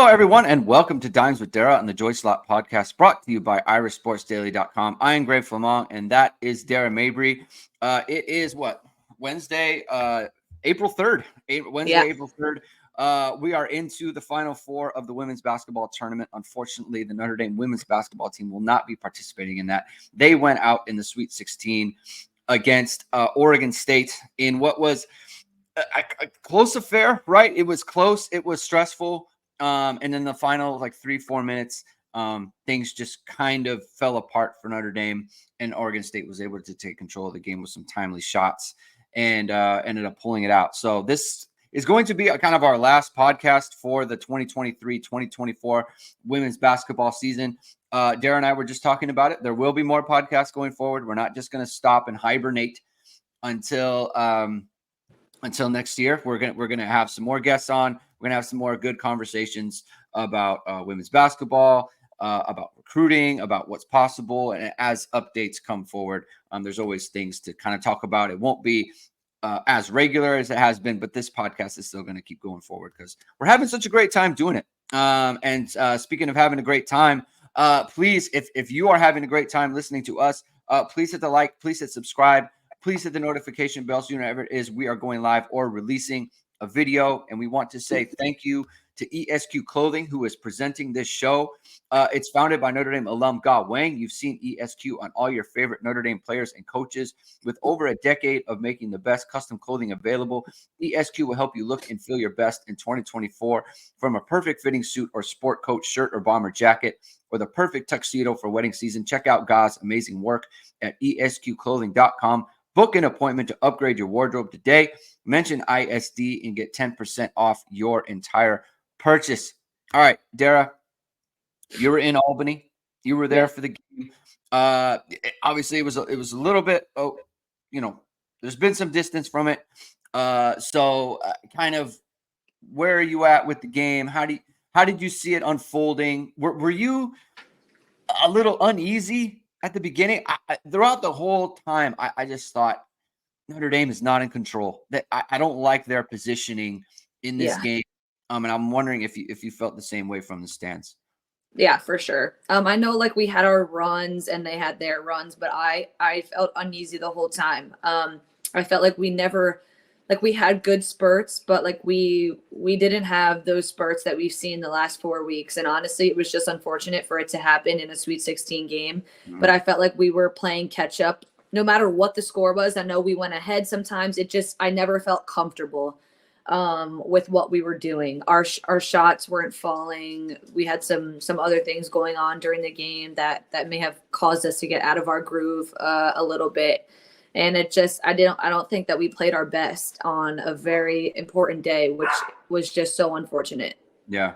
Hello, everyone, and welcome to Dimes with Dara on the Joy Slot podcast, brought to you by irishsportsdaily.com. I am Greg Flamong, and that is Dara Mabry. It is Wednesday, April 3rd. April 3rd. We are into the Final Four of the women's basketball tournament. Unfortunately, the Notre Dame women's basketball team will not be participating in that. They went out in the Sweet 16 against Oregon State in what was a close affair, right? It was close. It was stressful. And then the final 3-4 minutes, things just kind of fell apart for Notre Dame, and Oregon State was able to take control of the game with some timely shots and ended up pulling it out. So this is going to be kind of our last podcast for the 2023-2024 women's basketball season. Dara and I were just talking about it. There will be more podcasts going forward. We're not just going to stop and hibernate until next year. We're gonna have some more guests on. We're gonna have some more good conversations about women's basketball, about recruiting, about what's possible, and as updates come forward, there's always things to kind of talk about. It won't be as regular as it has been, but this podcast is still going to keep going forward because we're having such a great time doing it. And speaking of having a great time, please, if you are having a great time listening to us, please hit the like, please hit subscribe. Please hit the notification bell so you know whenever it is we are going live or releasing a video. And we want to say thank you to ESQ Clothing, who is presenting this show. It's founded by Notre Dame alum Ge Wang. You've seen ESQ on all your favorite Notre Dame players and coaches. With over a decade of making the best custom clothing available, ESQ will help you look and feel your best in 2024. From a perfect fitting suit or sport coat shirt or bomber jacket, or the perfect tuxedo for wedding season, check out Ge's amazing work at esqclothing.com. Book an appointment to upgrade your wardrobe today. Mention ISD and get 10% off your entire purchase. All right, Dara, you were in Albany. You were there for the game. Obviously, it was a little bit. There's been some distance from it. So, kind of, where are you at with the game? How did you see it unfolding? Were you a little uneasy at the beginning? Throughout the whole time, I just thought Notre Dame is not in control. That I don't like their positioning in this game. And I'm wondering if you felt the same way from the stands. Yeah, for sure. I know we had our runs and they had their runs, but I felt uneasy the whole time. I felt like we never we had good spurts, but we didn't have those spurts that we've seen the last 4 weeks. And honestly, it was just unfortunate for it to happen in a Sweet 16 game. Mm-hmm. But I felt like we were playing catch up no matter what the score was. I know we went ahead sometimes. I never felt comfortable with what we were doing. Our shots weren't falling. We had some other things going on during the game that may have caused us to get out of our groove a little bit. And I don't think that we played our best on a very important day, which was just so unfortunate. Yeah.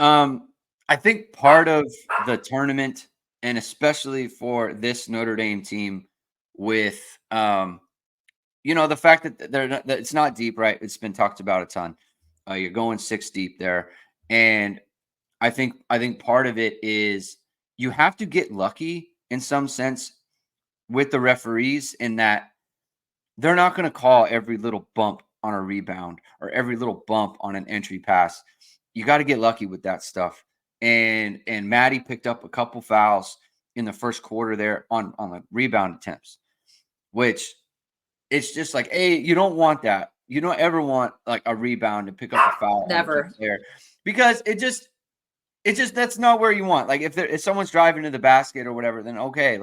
I think part of the tournament, and especially for this Notre Dame team, with the fact that it's not deep, right? It's been talked about a ton. You're going 6 deep there. And I think part of it is you have to get lucky in some sense with the referees, in that they're not going to call every little bump on a rebound or every little bump on an entry pass. You got to get lucky with that stuff. And Maddie picked up a couple fouls in the first quarter there on the rebound attempts, which it's just hey, you don't want that. You don't ever want a rebound and pick up a foul. Never. There, because it just that's not where you want. If someone's driving to the basket or whatever, then okay,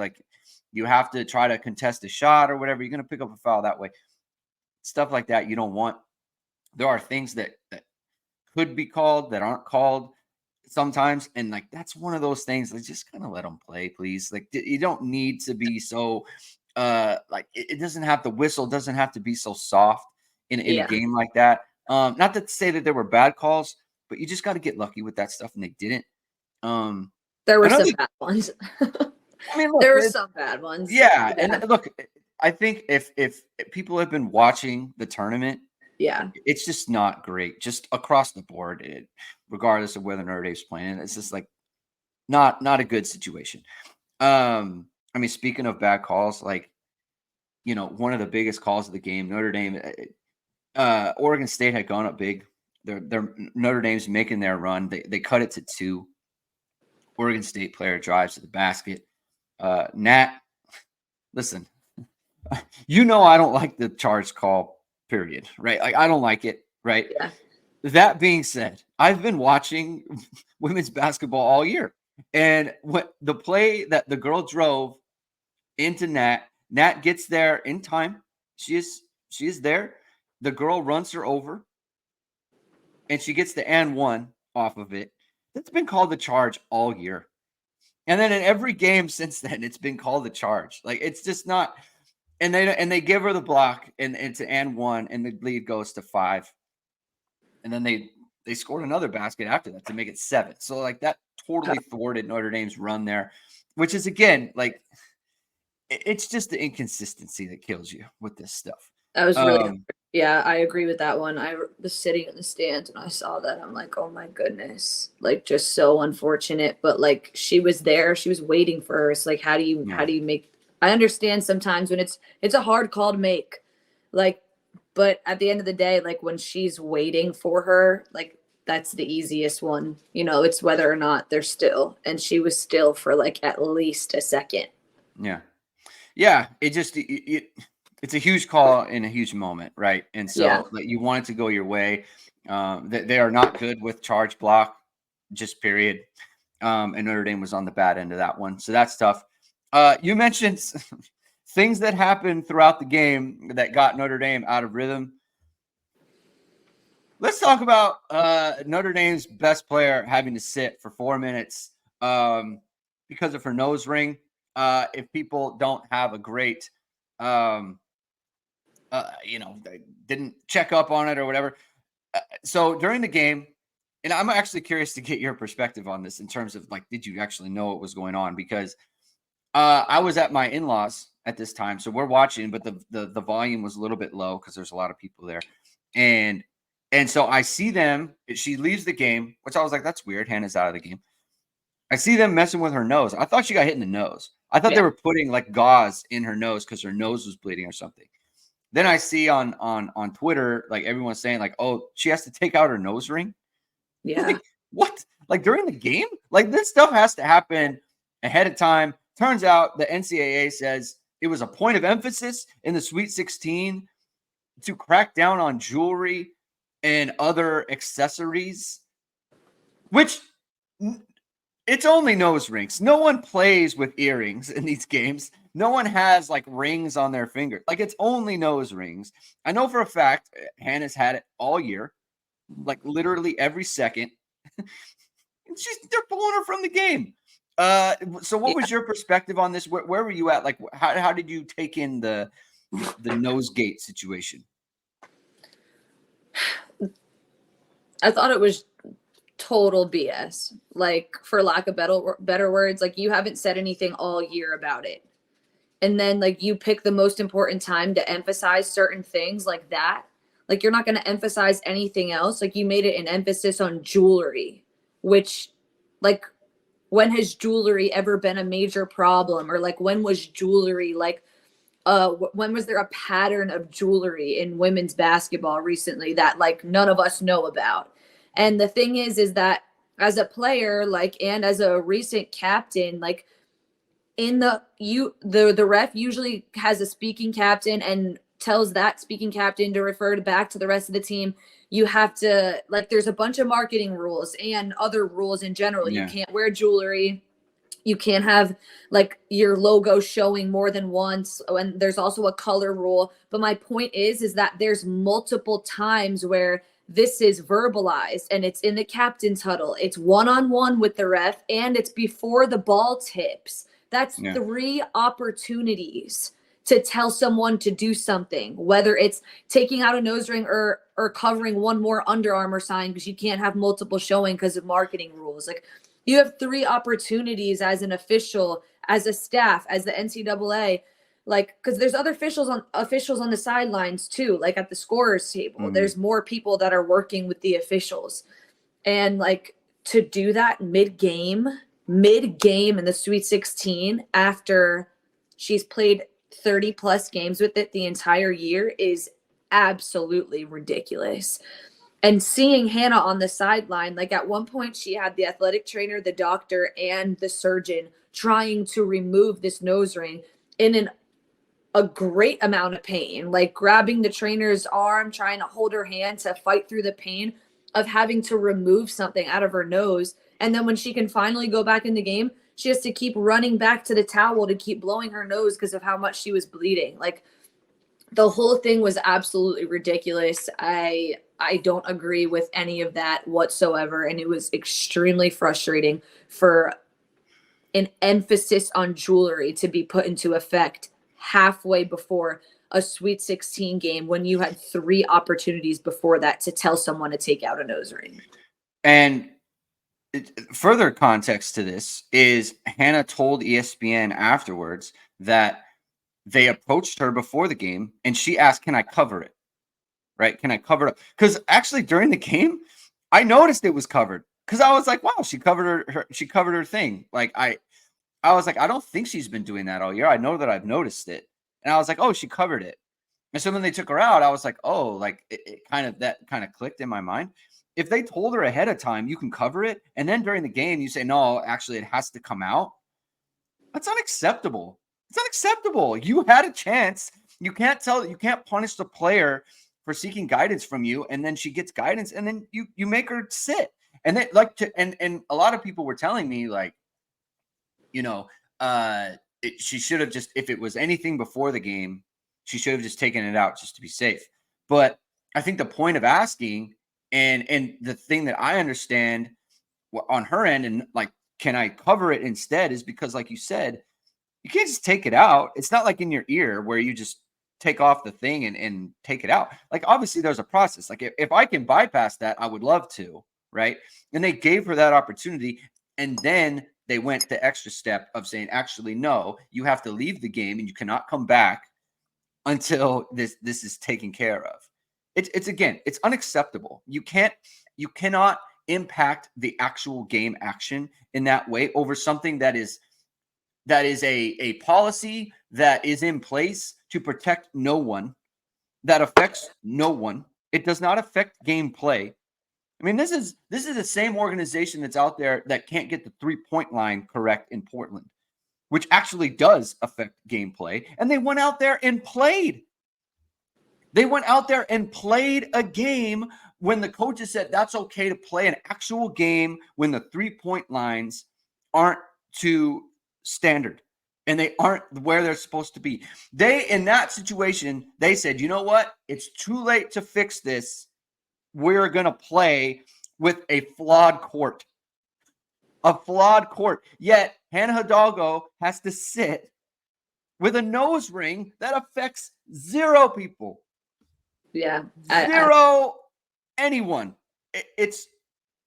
you have to try to contest a shot or whatever. You're going to pick up a foul that way. Stuff like that you don't want. There are things that could be called that aren't called sometimes. And that's one of those things. Just kind of let them play, please. You don't need to be so it doesn't have, the whistle doesn't have to be so soft in a game like that. Not to say that there were bad calls, but you just got to get lucky with that stuff. And they didn't. There were some bad ones. I mean, look, there were some bad ones. Yeah. And look, I think if people have been watching the tournament, it's just not great, just across the board, regardless of whether Notre Dame's playing. It's just not a good situation. I mean, speaking of bad calls, one of the biggest calls of the game, Notre Dame, Oregon State had gone up big They're Notre Dame's making their run. They cut it to 2. Oregon State player drives to the basket. Nat, listen, you know I don't like the charge call, period, right? Like I don't like it, right? Yeah. That being said, I've been watching women's basketball all year. And what the play that the girl drove into Nat gets there in time. She is there. The girl runs her over and she gets the and one off of it. That's been called the charge all year. And then in every game since then, it's been called the charge. Like it's just not. And they give her the block and it's an and one, and the lead goes to 5. And then they scored another basket after that to make it 7. So like that totally thwarted Notre Dame's run there, which is again like it's just the inconsistency that kills you with this stuff. That was really yeah, I agree with that one. I was sitting in the stands and I saw that. I'm like, oh my goodness, like just so unfortunate. But like she was there, she was waiting for her. It's like how do you make? I understand sometimes when it's a hard call to make, like, but at the end of the day, like when she's waiting for her, like that's the easiest one. You know, it's whether or not they're still, and she was still for like at least a second. Yeah. It just it's a huge call in a huge moment, right? And so like, you want it to go your way. They are not good with charge block, just period. And Notre Dame was on the bad end of that one. So that's tough. You mentioned things that happened throughout the game that got Notre Dame out of rhythm. Let's talk about Notre Dame's best player having to sit for 4 minutes because of her nose ring. If people don't have a great they didn't check up on it or whatever. So during the game, and I'm actually curious to get your perspective on this in terms of like, did you actually know what was going on? Because I was at my in-laws at this time, so we're watching, but the volume was a little bit low because there's a lot of people there, and so I see them. She leaves the game, which I was like, that's weird. Hannah's out of the game. I see them messing with her nose. I thought she got hit in the nose. I thought they were putting like gauze in her nose because her nose was bleeding or something. Then I see on Twitter, like everyone's saying like, oh, she has to take out her nose ring. Yeah. Like, what? Like during the game? Like this stuff has to happen ahead of time. Turns out the NCAA says it was a point of emphasis in the Sweet 16 to crack down on jewelry and other accessories, which it's only nose rings. No one plays with earrings in these games. No one has like rings on their finger. Like it's only nose rings. I know for a fact Hannah's had it all year, like literally every second. They're pulling her from the game. So what was your perspective on this? Where were you at? Like how did you take in the nose gate situation? I thought it was total BS. Like for lack of better words, like you haven't said anything all year about it. And then like you pick the most important time to emphasize certain things like that. Like you're not going to emphasize anything else. Like you made it an emphasis on jewelry, which like when has jewelry ever been a major problem? Or like when was jewelry like when was there a pattern of jewelry in women's basketball recently that like none of us know about? And the thing is that as a player, like, and as a recent captain, like in the ref usually has a speaking captain and tells that speaking captain to refer back to the rest of the team. You have to like, there's a bunch of marketing rules and other rules in general. You can't wear jewelry. You can't have like your logo showing more than once. And there's also a color rule. But my point is that there's multiple times where this is verbalized and it's in the captain's huddle. It's one-on-one with the ref and it's before the ball tips. That's 3 opportunities to tell someone to do something, whether it's taking out a nose ring or covering one more Under Armour sign because you can't have multiple showing because of marketing rules. Like you have 3 opportunities as an official, as a staff, as the NCAA, like because there's other officials on the sidelines too, like at the scorer's table. There's more people that are working with the officials, and like to do that mid-game in the Sweet 16 after she's played 30 plus games with it the entire year is absolutely ridiculous. And seeing Hannah on the sideline, like at one point she had the athletic trainer, the doctor, and the surgeon trying to remove this nose ring in a great amount of pain, like grabbing the trainer's arm, trying to hold her hand to fight through the pain of having to remove something out of her nose. And then when she can finally go back in the game, she has to keep running back to the towel to keep blowing her nose because of how much she was bleeding. Like, the whole thing was absolutely ridiculous. I don't agree with any of that whatsoever, and it was extremely frustrating for an emphasis on jewelry to be put into effect halfway before a Sweet 16 game when you had 3 opportunities before that to tell someone to take out a nose ring. And further context to this is Hannah told ESPN afterwards that they approached her before the game and she asked, "Can I cover it?" Right? "Can I cover it?" Because actually during the game, I noticed it was covered because I was like, "Wow, she covered she covered her thing." Like I was like, I don't think she's been doing that all year. I know that I've noticed it, and I was like, "Oh, she covered it." And so when they took her out, I was like, "Oh, like it kind of clicked in my mind." If they told her ahead of time, you can cover it, and then during the game you say, "No, actually, it has to come out." That's unacceptable. It's unacceptable. You had a chance. You can't punish the player for seeking guidance from you, and then she gets guidance, and then you make her sit. And then and a lot of people were telling me, like, you know, she should have just, if it was anything before the game, she should have just taken it out just to be safe. But I think the point of asking, and the thing that I understand on her end, and like, can I cover it instead, is because, like you said, you can't just take it out. It's not like in your ear where you just take off the thing and take it out. Like, obviously there's a process. Like if I can bypass that, I would love to, right? And they gave her that opportunity, and then they went the extra step of saying, actually, no, you have to leave the game and you cannot come back until this is taken care of. It's again, it's unacceptable. You cannot impact the actual game action in that way over something that is a policy that is in place to protect no one, that affects no one. It does not affect gameplay. I mean, this is the same organization that's out there that can't get the 3-point line correct in Portland, which actually does affect gameplay. And they went out there and played. They went out there and played a game when the coaches said that's okay to play an actual game when the 3-point lines aren't to standard and they aren't where they're supposed to be. They, in that situation, they said, you know what? It's too late to fix this. We're going to play with a flawed court. A flawed court. Yet Hannah Hidalgo has to sit with a nose ring that affects 0 people. Yeah. 0 anyone. It's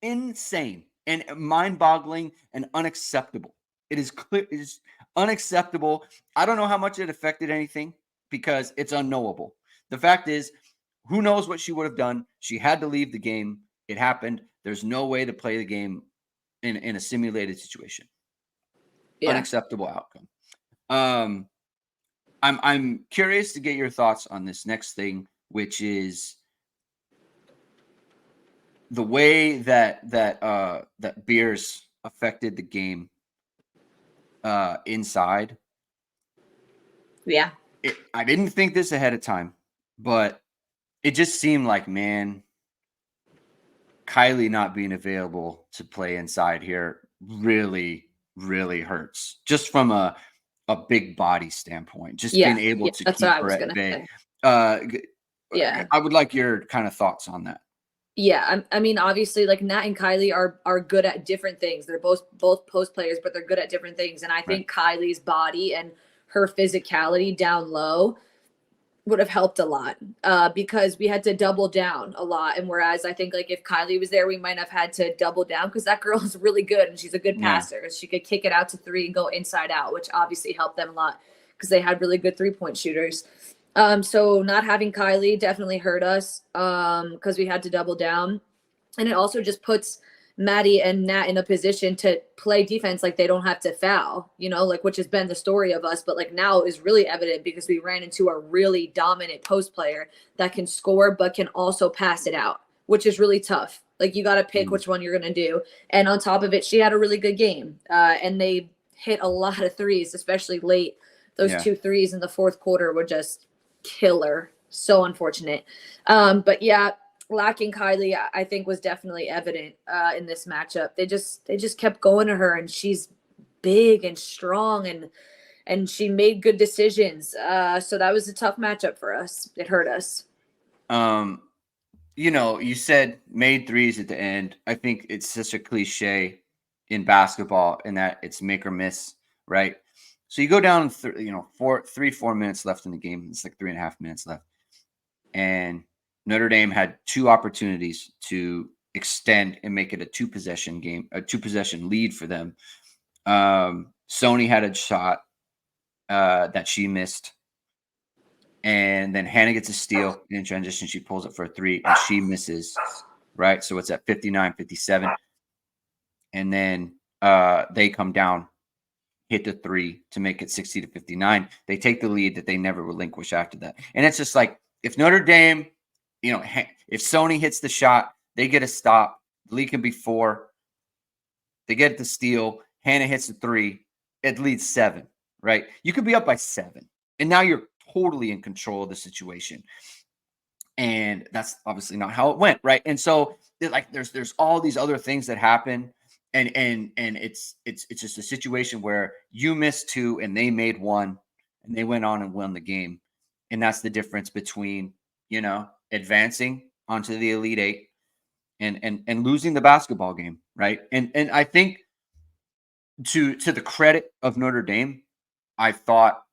insane and mind-boggling and unacceptable. It is clear. It is unacceptable. I don't know how much it affected anything because it's unknowable. The fact is, who knows what she would have done? She had to leave the game. It happened. There's no way to play the game in a simulated situation. Yeah. Unacceptable outcome. I'm curious to get your thoughts on this next thing, which is the way that beers affected the game inside. Yeah. I didn't think this ahead of time, but it just seemed like, man, Kylie not being available to play inside here really, really hurts. Just from a big body standpoint, just being able to keep her at bay. Yeah, I would like your kind of thoughts on that. Yeah, I mean, obviously, like Nat and Kylie are good at different things. They're both post players, but they're good at different things. And I think Kylie's body and her physicality down low would have helped a lot because we had to double down a lot. And whereas I think like if Kylie was there, we might have had to double down because that girl is really good and she's a good passer. She could kick it out to 3 and go inside out, which obviously helped them a lot because they had really good 3-point shooters. So not having Kylie definitely hurt us because we had to double down. And it also just puts Maddie and Nat in a position to play defense like they don't have to foul, you know, like which has been the story of us. But like now is really evident because we ran into a really dominant post player that can score but can also pass it out, which is really tough. Like you got to pick which one you're going to do. And on top of it, she had a really good game. And they hit a lot of threes, especially late. Those 2 threes in the fourth quarter were just killer. So unfortunate. But yeah, lacking Kylie, I think was definitely evident in this matchup. They just kept going to her, and she's big and strong, and she made good decisions. So that was a tough matchup for us. It hurt us. You know, you said made threes at the end. I think it's such a cliche in basketball in that it's make or miss, right? So you go down, 4 minutes left in the game. It's like 3.5 minutes left. And Notre Dame had 2 opportunities to extend and make it a 2-possession game, a 2-possession lead for them. Sony had a shot that she missed. And then Hannah gets a steal in transition. She pulls it for a 3 and she misses, right? So it's at 59-57. And then they come down, hit the 3 to make it 60-59. They take the lead that they never relinquish after that. And it's just like, if Notre Dame, if Sony hits the shot, they get a stop. The lead can be 4. They get the steal. Hannah hits the 3. It leads 7, right? You could be up by 7. And now you're totally in control of the situation. And that's obviously not how it went, right? And so there's all these other things that happen. And it's just a situation where you missed 2 and they made 1 and they went on and won the game. And that's the difference between, advancing onto the Elite 8 and losing the basketball game, right? And I think to the credit of Notre Dame, I thought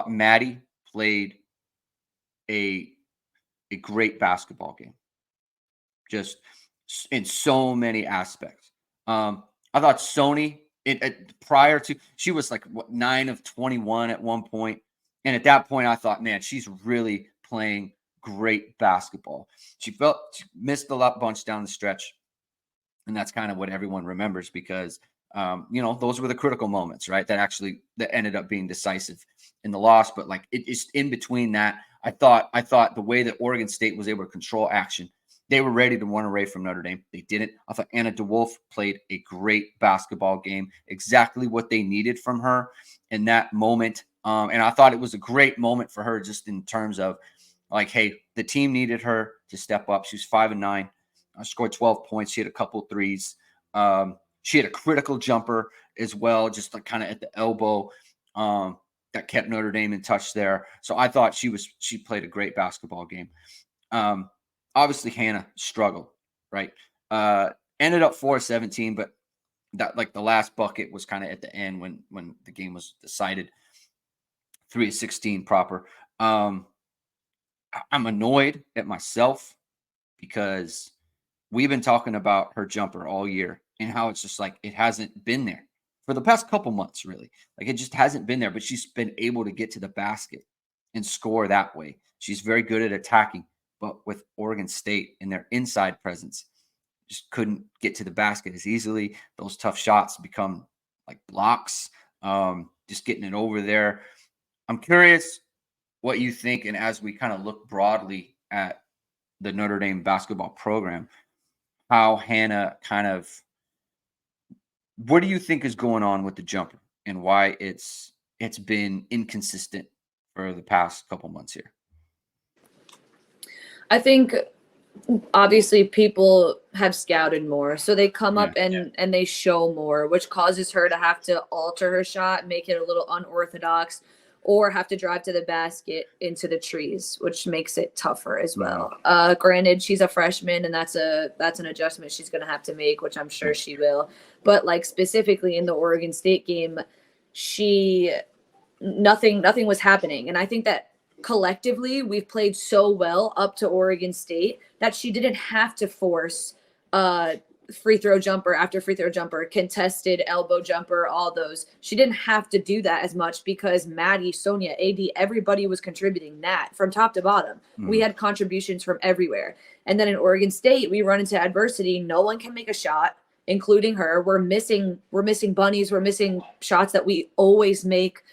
Maddie played a great basketball game, just in so many aspects. I thought Sony, prior to, she was like 9 of 21 at one point. And at that point, I thought, man, she's really playing great basketball. She missed a bunch down the stretch. And that's kind of what everyone remembers because, those were the critical moments, right? That ended up being decisive in the loss. But like it's in between that, I thought the way that Oregon State was able to control action, they were ready to run away from Notre Dame. They didn't. I thought Anna DeWolf played a great basketball game, exactly what they needed from her in that moment. And I thought it was a great moment for her just in terms of like, hey, the team needed her to step up. She was 5 and 9, scored 12 points. She had a couple threes. She had a critical jumper as well, just like kind of at the elbow that kept Notre Dame in touch there. So I thought she played a great basketball game. Obviously, Hannah struggled, right? Ended up 4-17, but that like the last bucket was kind of at the end when the game was decided. 3-16 proper. I'm annoyed at myself because we've been talking about her jumper all year and how it's just like it hasn't been there for the past couple months, really. Like it just hasn't been there, but she's been able to get to the basket and score that way. She's very good at attacking, but with Oregon State and their inside presence, just couldn't get to the basket as easily. Those tough shots become like blocks, just getting it over there. I'm curious what you think, and as we kind of look broadly at the Notre Dame basketball program, how Hannah what do you think is going on with the jumper and why it's been inconsistent for the past couple months here? I think obviously people have scouted more, so they come up and they show more, which causes her to have to alter her shot, make it a little unorthodox, or have to drive to the basket into the trees, which makes it tougher as well. Granted, she's a freshman, and that's an adjustment she's going to have to make, which I'm sure she will. But like specifically in the Oregon State game, nothing was happening, and I think that collectively we've played so well up to Oregon State that she didn't have to force free throw jumper after free throw jumper, contested elbow jumper, all those. She didn't have to do that as much because Maddie, Sonia, AD, everybody was contributing that from top to bottom. We had contributions from everywhere. And then in Oregon State, we run into adversity. No one can make a shot, including her. We're missing bunnies. We're missing shots that we always make.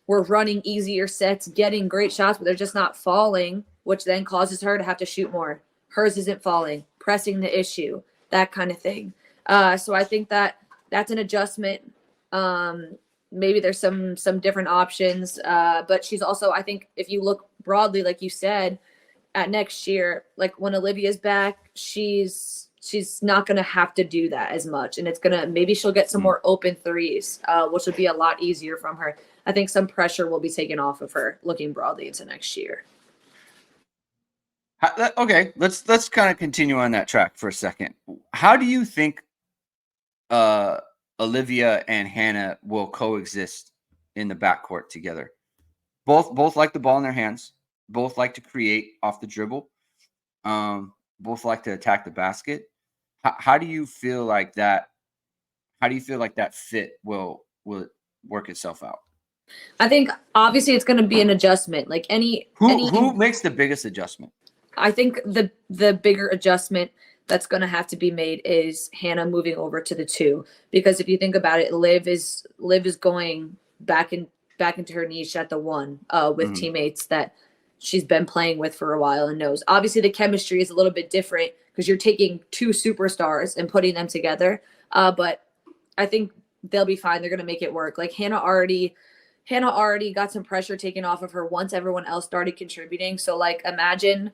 We're running easier sets, getting great shots, but they're just not falling, which then causes her to have to shoot more. Hers isn't falling. pressing the issue, that kind of thing. So I think that's an adjustment. Maybe there's some different options, but she's also, I think, if you look broadly, like you said, at next year, like when Olivia's back, she's not going to have to do that as much, and it's gonna, maybe she'll get some more open threes, which would be a lot easier from her. I think some pressure will be taken off of her looking broadly into next year. Okay, let's kind of continue on that track for a second. How do you think Olivia and Hannah will coexist in the backcourt together? Both like the ball in their hands. Both like to create off the dribble. Both like to attack the basket. How do you feel like that? How do you feel like that fit will work itself out? I think obviously it's going to be an adjustment. Like who makes the biggest adjustment? I think the bigger adjustment that's going to have to be made is Hannah moving over to the 2, because if you think about it, Liv is going back into her niche at the 1 with teammates that she's been playing with for a while and knows. Obviously, the chemistry is a little bit different because you're taking 2 superstars and putting them together. But I think they'll be fine. They're going to make it work. Like Hannah already got some pressure taken off of her once everyone else started contributing. So like imagine,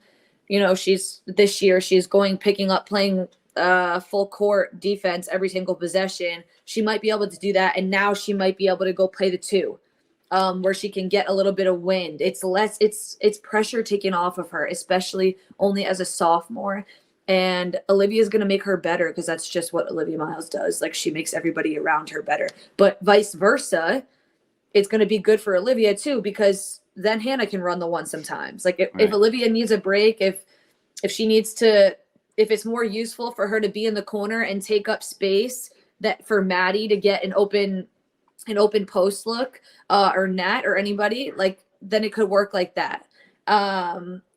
she's picking up playing full court defense every single possession. She might be able to do that, and now she might be able to go play the 2. Where she can get a little bit of wind. It's pressure taken off of her, especially only as a sophomore. And Olivia is going to make her better because that's just what Olivia Miles does. Like she makes everybody around her better. But vice versa, it's going to be good for Olivia too, because then Hannah can run the 1 sometimes. Like if Olivia needs a break, if she needs to, if it's more useful for her to be in the corner and take up space that for Maddie to get an open post look, or Nat or anybody, like then it could work like that.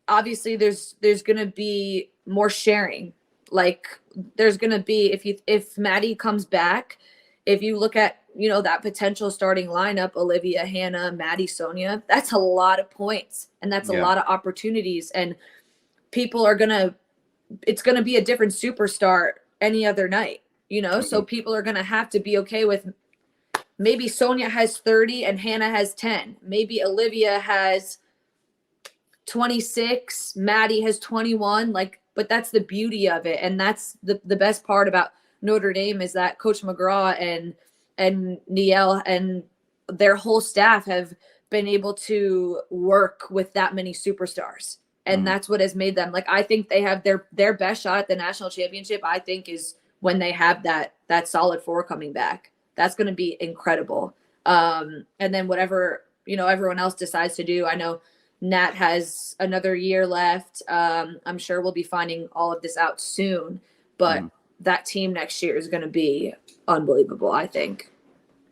Obviously there's going to be more sharing. Like there's going to be, if Maddie comes back, if you look at, that potential starting lineup, Olivia, Hannah, Maddie, Sonia, that's a lot of points and that's a lot of opportunities, and it's going to be a different superstar any other night, so people are going to have to be okay with maybe Sonia has 30 and Hannah has 10. Maybe Olivia has 26, Maddie has 21. But that's the beauty of it. And that's the best part about Notre Dame is that Coach McGraw and Niel and their whole staff have been able to work with that many superstars. And that's what has made them, I think they have their best shot at the national championship, I think, is when they have that solid 4 coming back. That's going to be incredible. And then whatever, everyone else decides to do. I know Nat has another year left. I'm sure we'll be finding all of this out soon, but that team next year is going to be unbelievable, I think.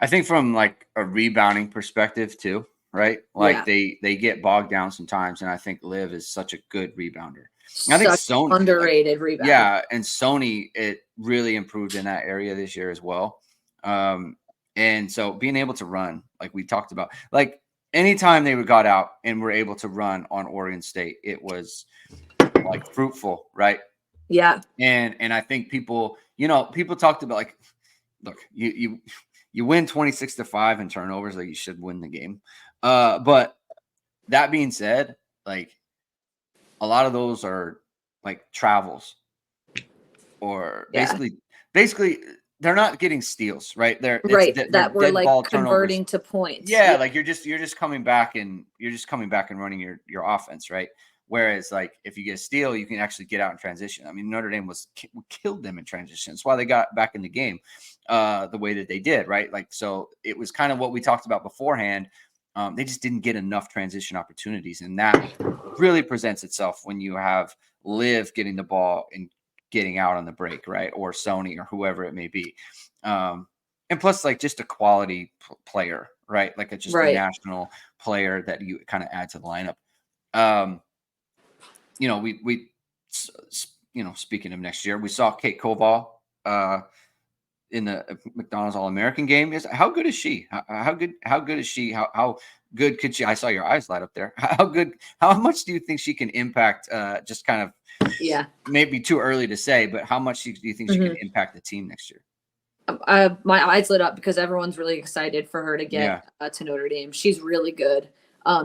I think from a rebounding perspective too, right? They get bogged down sometimes, and I think Liv is such a good rebounder. I think Sony underrated rebounder. Yeah, and Sony, it really improved in that area this year as well. And so being able to run, like we talked about, anytime they got out and were able to run on Oregon State, it was fruitful, right? Yeah. And I think people talked about look, you win 26-5 in turnovers, you should win the game. But that being said, a lot of those are travels, or basically they're not getting steals, right? They're that we're converting turnovers to points. Yeah, you're just coming back and running your offense, right? Whereas if you get a steal, you can actually get out in transition. I mean, Notre Dame killed them in transition. That's why they got back in the game the way that they did, right? So it was kind of what we talked about beforehand. They just didn't get enough transition opportunities, and that really presents itself when you have Liv getting the ball and getting out on the break, right? Or Sony or whoever it may be. And plus, just a quality player, right? A national player that you kind of add to the lineup. Speaking of next year, we saw Kate Koval in the McDonald's All-American game. How good is she? How good is she? How good could she? I saw your eyes light up there. How much do you think she can impact? Just kind of, Yeah. maybe too early to say, but how much do you think she can impact the team next year? My eyes lit up because everyone's really excited for her to get to Notre Dame. She's really good.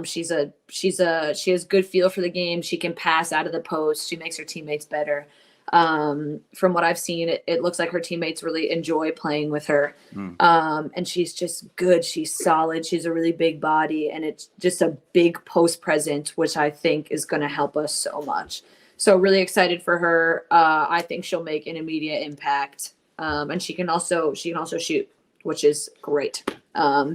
She has good feel for the game. She can pass out of the post. She makes her teammates better. From what I've seen, it looks like her teammates really enjoy playing with her. And she's just good. She's solid. She's a really big body, and it's just a big post presence, which I think is going to help us so much. So really excited for her. I think she'll make an immediate impact. And she can also shoot, which is great.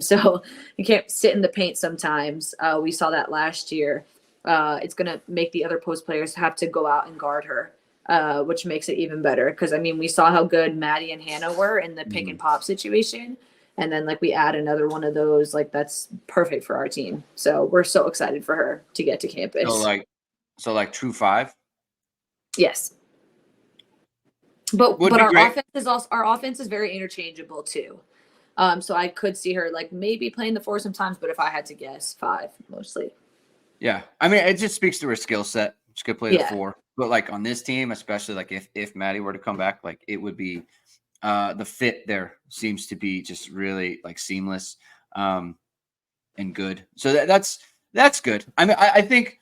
So you can't sit in the paint sometimes. We saw that last year. It's going to make the other post players have to go out and guard her, which makes it even better. Because, I mean, we saw how good Maddie and Hannah were in the pick and pop situation. And then, like, we add another one of those. Like, that's perfect for our team. So we're so excited for her to get to campus. So like true five? Yes. But our offense is very interchangeable too. So I could see her like maybe playing the 4 sometimes, but if I had to guess, 5 mostly. Yeah, I mean, it just speaks to her skill set. She could play the 4, but like on this team, especially like if Maddie were to come back, like it would be the fit there seems to be just really like seamless and good. So that's good. I mean, I think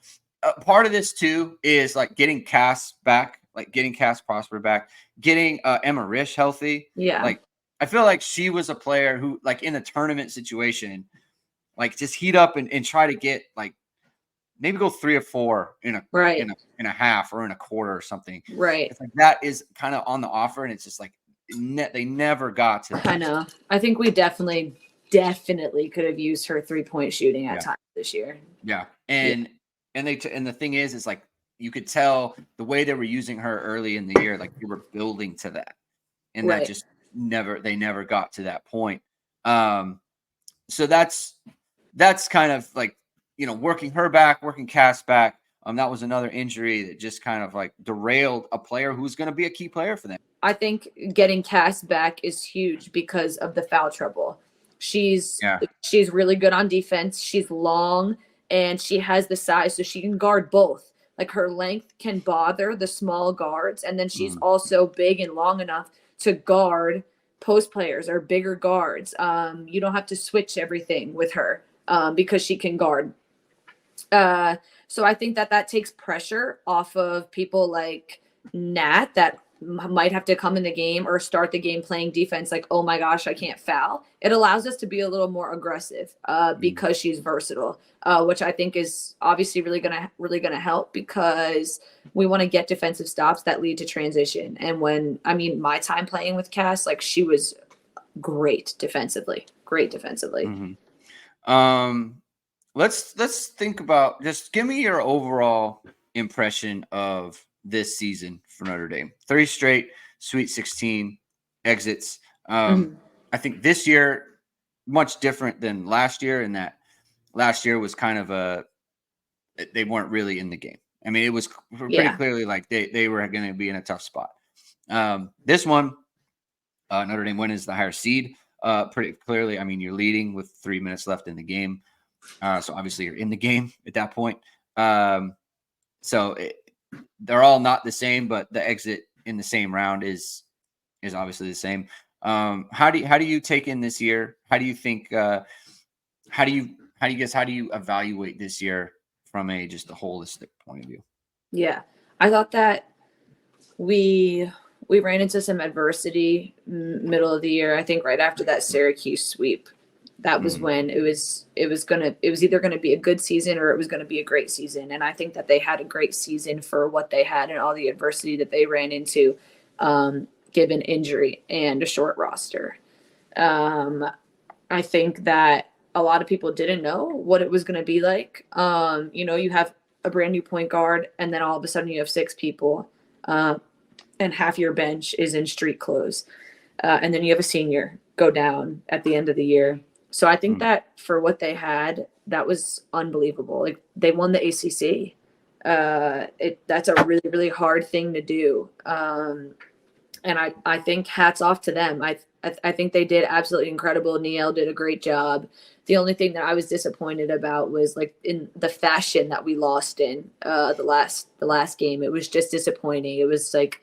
part of this too is like getting Cass back. Like getting Cass Prosper back, getting Emma Risch healthy. Yeah. Like I feel like she was a player who, like in a tournament situation, like just heat up and try to get like maybe go 3 or 4 in a half or in a quarter or something. Right. It's like that is kind of on the offer, and it's just like they never got to that. I know. I think we definitely could have used her 3-point shooting at times this year. Yeah, and the thing is like, you could tell the way they were using her early in the year, like they were building to that, and that just they never got to that point. So that's kind of like, you know, working her back, working Cass back. That was another injury that just kind of like derailed a player who's going to be a key player for them. I think getting Cass back is huge because of the foul trouble. She's really good on defense. She's long and she has the size, so she can guard both. Like her length can bother the small guards, and then she's also big and long enough to guard post players or bigger guards. You don't have to switch everything with her because she can guard. So I think that takes pressure off of people like Nat that might have to come in the game or start the game playing defense like, oh my gosh, I can't foul. It allows us to be a little more aggressive because she's versatile, which I think is obviously really gonna help because we want to get defensive stops that lead to transition. And my time playing with Cass, like she was great defensively. Let's think about, just give me your overall impression of this season for Notre Dame. 3 straight Sweet 16 exits. I think this year much different than last year, in that last year was kind of they weren't really in the game. I mean, it was pretty clearly like they were going to be in a tough spot. This one, Notre Dame wins the higher seed pretty clearly. I mean, you're leading with 3 minutes left in the game. So obviously you're in the game at that point. They're all not the same, but the exit in the same round is obviously the same. How do you take in this year? How do you think? How do you evaluate this year from just a holistic point of view? Yeah, I thought that we ran into some adversity middle of the year. I think right after that Syracuse sweep, that was when it was either going to be a good season or it was going to be a great season. And I think that they had a great season for what they had and all the adversity that they ran into, given injury and a short roster. I think that a lot of people didn't know what it was going to be like. You have a brand new point guard, and then all of a sudden you have 6 people, and half your bench is in street clothes. And then you have a senior go down at the end of the year. So I think that for what they had, that was unbelievable. Like they won the ACC. That's a really, really hard thing to do. And I think hats off to them. I think they did absolutely incredible. Niel did a great job. The only thing that I was disappointed about was like in the fashion that we lost in the last game. It was just disappointing. It was like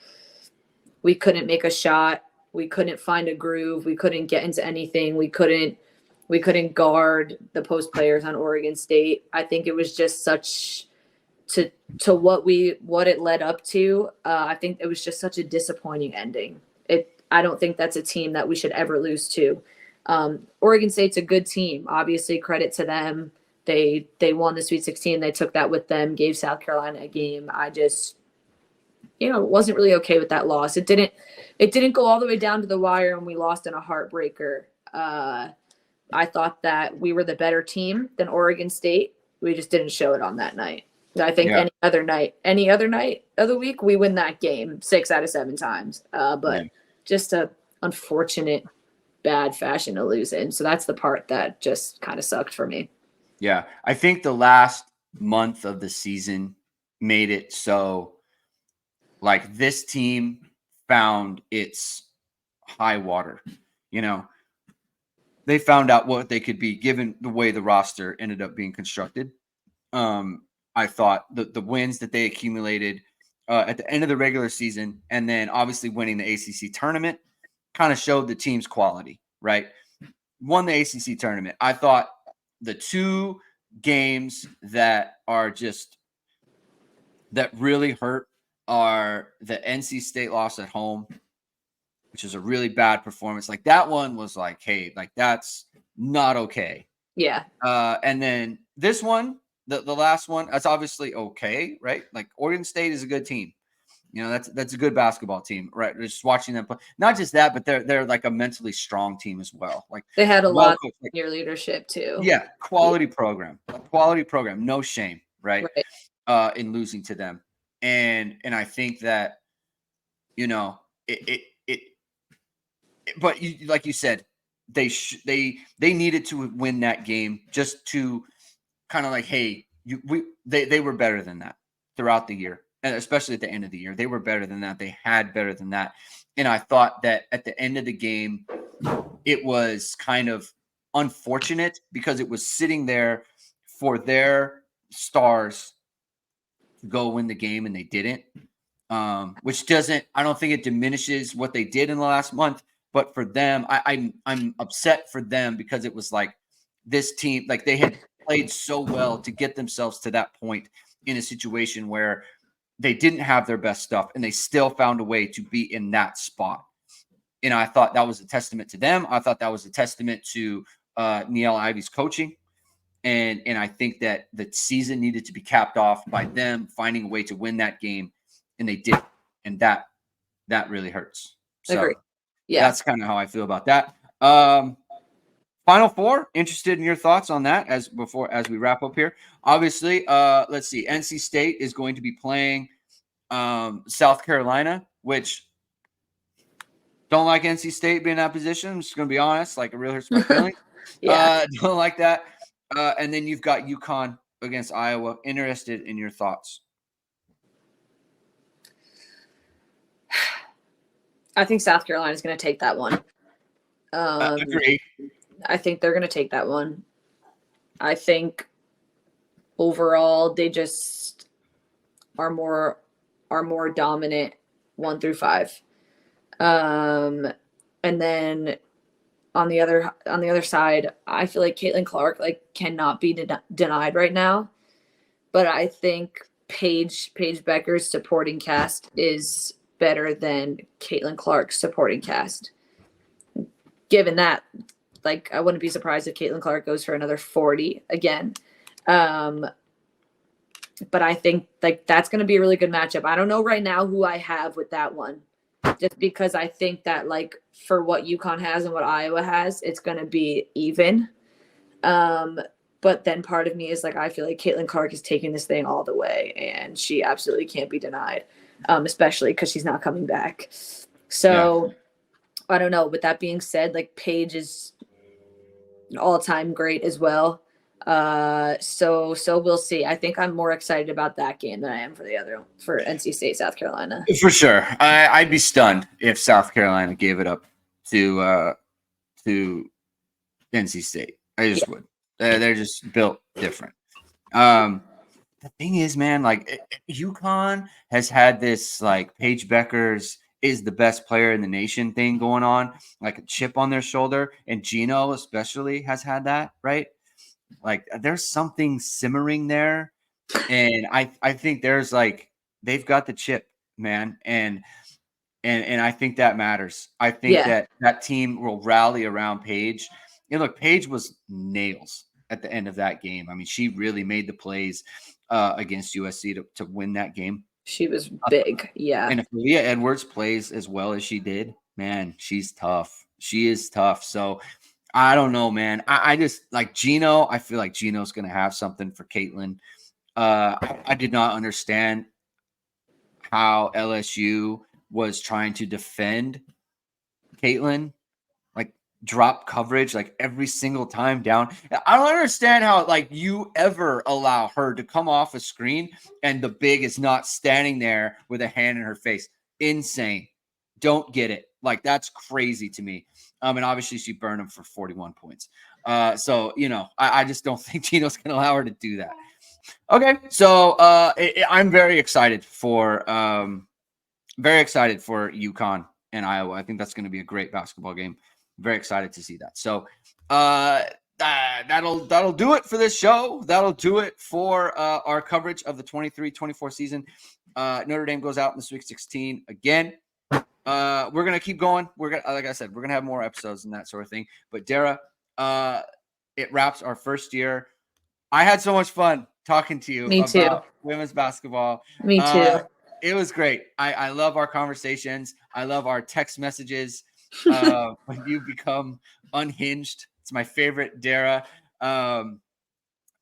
we couldn't make a shot. We couldn't find a groove. We couldn't get into anything. We couldn't guard the post players on Oregon State. I think it was just such to what it led up to. I think it was just such a disappointing ending. I don't think that's a team that we should ever lose to. Oregon State's a good team. Obviously, credit to them. They won the Sweet 16. They took that with them. Gave South Carolina a game. I just wasn't really okay with that loss. It didn't go all the way down to the wire, and we lost in a heartbreaker. I thought that we were the better team than Oregon State. We just didn't show it on that night. I think any other night of the week, we win that game 6 out of 7 times. But just a unfortunate bad fashion to lose in. So that's the part that just kind of sucked for me. Yeah. I think the last month of the season made it so like this team found its high water. They found out what they could be given the way the roster ended up being constructed. I thought the wins that they accumulated at the end of the regular season and then obviously winning the ACC tournament kind of showed the team's quality, right? Won the ACC tournament. I thought the 2 games that really hurt are the NC State loss at home, which is a really bad performance. Like that one was like, hey, like that's not okay. Yeah. And then this one, the last one, that's obviously okay, right? Like Oregon State is a good team. That's a good basketball team, right? Just watching them play. Not just that, but they're like a mentally strong team as well. Like they had a lot of senior leadership too. Yeah, quality program, no shame, right? In losing to them, and I think that but like you said, they needed to win that game just to kind of like, hey, they were better than that throughout the year, and especially at the end of the year, they were better than that. They had better than that, and I thought that at the end of the game, it was kind of unfortunate because it was sitting there for their stars to go win the game, and they didn't. Which I don't think it diminishes what they did in the last month, but for them, I'm upset for them because it was like this team, like they had played so well to get themselves to that point in a situation where they didn't have their best stuff and they still found a way to be in that spot. And I thought that was a testament to them. I thought that was a testament to Niele Ivey's coaching. And I think that the season needed to be capped off by them finding a way to win that game. And they did. And that really hurts. So Agreed. Yeah. That's kind of how I feel about that. Final Four, interested in your thoughts on that as we wrap up here. Obviously, let's see. NC State is going to be playing South Carolina, which don't like NC State being in that position. I'm just going to be honest. Like, it really hurts my feelings. Don't like that. And then you've got UConn against Iowa. Interested in your thoughts. I think South Carolina is going to take that one. Agree. I think they're going to take that one. I think overall they just are more dominant 1 through 5. And then on the other side, I feel like Caitlin Clark cannot be denied right now. But I think Paige Becker's supporting cast is better than Caitlin Clark's supporting cast. Given that, I wouldn't be surprised if Caitlin Clark goes for another 40 again. But I think that's going to be a really good matchup. I don't know right now who I have with that one, just because I think that for what UConn has and what Iowa has, it's going to be even. But then part of me is I feel like Caitlin Clark is taking this thing all the way, and she absolutely can't be denied, especially because she's not coming back. So yeah. I don't know. With that being said, Paige is an all-time great as well. So we'll see. I think I'm more excited about that game than I am for for NC State, South Carolina. For sure. I'd be stunned if South Carolina gave it up to NC State. I just would. They're just built different. The thing is, man, like UConn has had this like Paige Beckers is the best player in the nation thing going on, like a chip on their shoulder, and Gino especially has had that, right? Like there's something simmering there, and I think there's like they've got the chip, man, and I think that matters. I think that team will rally around Paige. And look, Paige was nails at the end of that game. I mean, she really made the plays against USC to win that game. She was big, yeah. And if Leah Edwards plays as well as she did, man, she's tough. She is tough. So I don't know, man. I just like Gino. I feel like Gino's going to have something for Caitlin. I did not understand how LSU was trying to defend Caitlin, like drop coverage, like every single time down. I don't understand how like you ever allow her to come off a screen and the big is not standing there with a hand in her face. Insane. Don't get it. Like that's crazy to me. And obviously she burned him for 41 points. So you know, I just don't think Gino's gonna allow her to do that. Okay, so I'm very excited for UConn and Iowa. I think that's going to be a great basketball game. Very excited to see that. So that'll do it for this show. That'll do it for our coverage of the 23-24 season. Notre Dame goes out in the Sweet 16 again. We're gonna keep going. We're gonna, like I said, we're gonna have more episodes and that sort of thing. But Dara, it wraps our first year. I had so much fun talking to you about women's basketball. Me too. It was great. I love our conversations. I love our text messages when you become unhinged. It's my favorite, Dara. But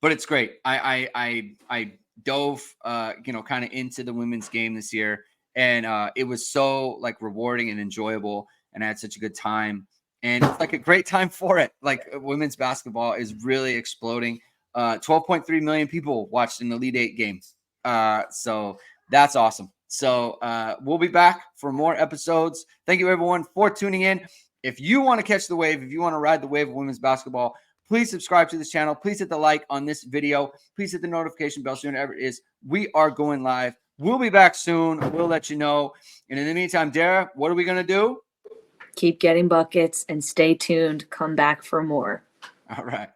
it's great. I dove kind of into the women's game this year, and it was so like rewarding and enjoyable, and I had such a good time. And it's like a great time for it. Like women's basketball is really exploding. 12.3 million people watched an Elite Eight game. So that's awesome. So we'll be back for more episodes. Thank you, everyone, for tuning in. If you want to catch the wave, if you want to ride the wave of women's basketball, please subscribe to this channel. Please hit the like on this video. Please hit the notification bell soon, whenever it is. We are going live. We'll be back soon. We'll let you know. And in the meantime, Dara, what are we going to do? Keep getting buckets and stay tuned. Come back for more. All right.